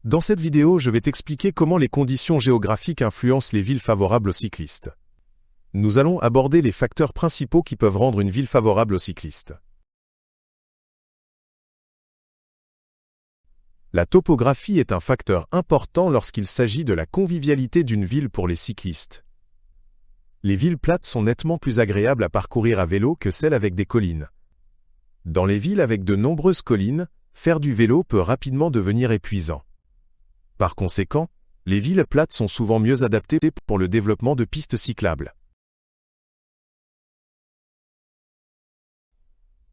Dans cette vidéo, je vais t'expliquer comment les conditions géographiques influencent les villes favorables aux cyclistes. Nous allons aborder les facteurs principaux qui peuvent rendre une ville favorable aux cyclistes. La topographie est un facteur important lorsqu'il s'agit de la convivialité d'une ville pour les cyclistes. Les villes plates sont nettement plus agréables à parcourir à vélo que celles avec des collines. Dans les villes avec de nombreuses collines, faire du vélo peut rapidement devenir épuisant. Par conséquent, les villes plates sont souvent mieux adaptées pour le développement de pistes cyclables.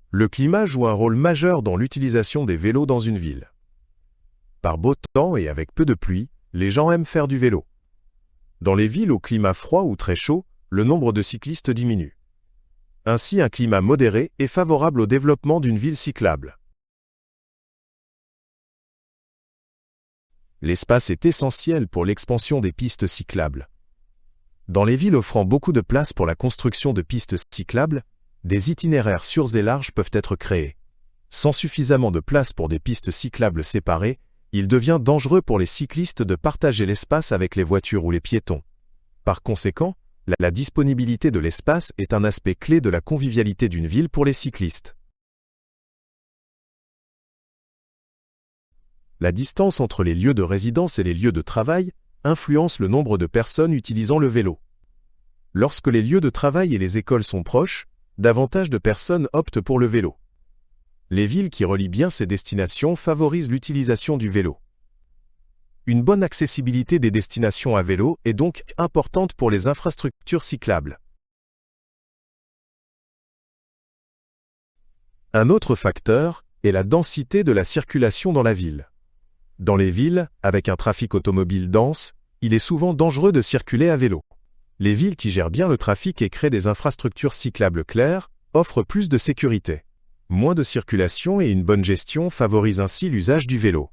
Le climat joue un rôle majeur dans l'utilisation des vélos dans une ville. Par beau temps et avec peu de pluie, les gens aiment faire du vélo. Dans les villes au climat froid ou très chaud, le nombre de cyclistes diminue. Ainsi, un climat modéré est favorable au développement d'une ville cyclable. L'espace est essentiel pour l'expansion des pistes cyclables. Dans les villes offrant beaucoup de place pour la construction de pistes cyclables, des itinéraires sûrs et larges peuvent être créés. Sans suffisamment de place pour des pistes cyclables séparées, il devient dangereux pour les cyclistes de partager l'espace avec les voitures ou les piétons. Par conséquent, la disponibilité de l'espace est un aspect clé de la convivialité d'une ville pour les cyclistes. La distance entre les lieux de résidence et les lieux de travail influence le nombre de personnes utilisant le vélo. Lorsque les lieux de travail et les écoles sont proches, davantage de personnes optent pour le vélo. Les villes qui relient bien ces destinations favorisent l'utilisation du vélo. Une bonne accessibilité des destinations à vélo est donc importante pour les infrastructures cyclables. Un autre facteur est la densité de la circulation dans la ville. Dans les villes, avec un trafic automobile dense, il est souvent dangereux de circuler à vélo. Les villes qui gèrent bien le trafic et créent des infrastructures cyclables claires offrent plus de sécurité. Moins de circulation et une bonne gestion favorisent ainsi l'usage du vélo.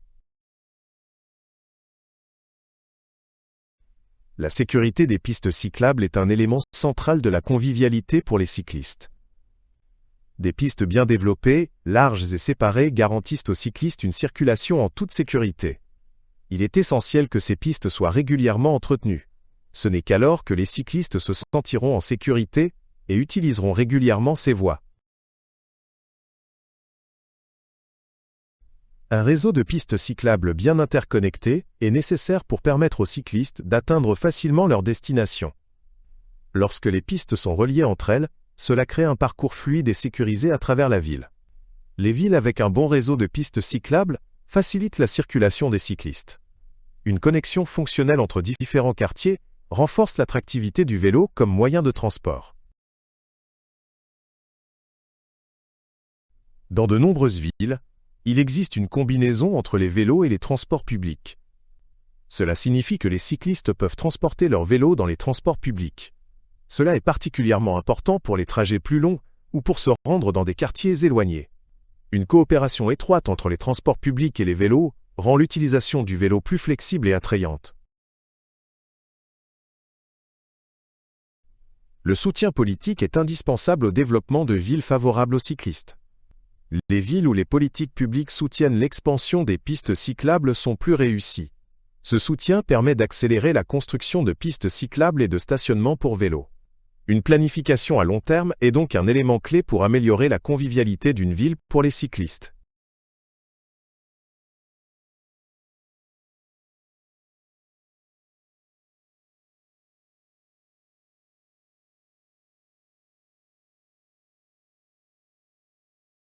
La sécurité des pistes cyclables est un élément central de la convivialité pour les cyclistes. Des pistes bien développées, larges et séparées garantissent aux cyclistes une circulation en toute sécurité. Il est essentiel que ces pistes soient régulièrement entretenues. Ce n'est qu'alors que les cyclistes se sentiront en sécurité et utiliseront régulièrement ces voies. Un réseau de pistes cyclables bien interconnectées est nécessaire pour permettre aux cyclistes d'atteindre facilement leur destination. Lorsque les pistes sont reliées entre elles, cela crée un parcours fluide et sécurisé à travers la ville. Les villes avec un bon réseau de pistes cyclables facilitent la circulation des cyclistes. Une connexion fonctionnelle entre différents quartiers renforce l'attractivité du vélo comme moyen de transport. Dans de nombreuses villes, il existe une combinaison entre les vélos et les transports publics. Cela signifie que les cyclistes peuvent transporter leurs vélos dans les transports publics. Cela est particulièrement important pour les trajets plus longs ou pour se rendre dans des quartiers éloignés. Une coopération étroite entre les transports publics et les vélos rend l'utilisation du vélo plus flexible et attrayante. Le soutien politique est indispensable au développement de villes favorables aux cyclistes. Les villes où les politiques publiques soutiennent l'expansion des pistes cyclables sont plus réussies. Ce soutien permet d'accélérer la construction de pistes cyclables et de stationnements pour vélos. Une planification à long terme est donc un élément clé pour améliorer la convivialité d'une ville pour les cyclistes.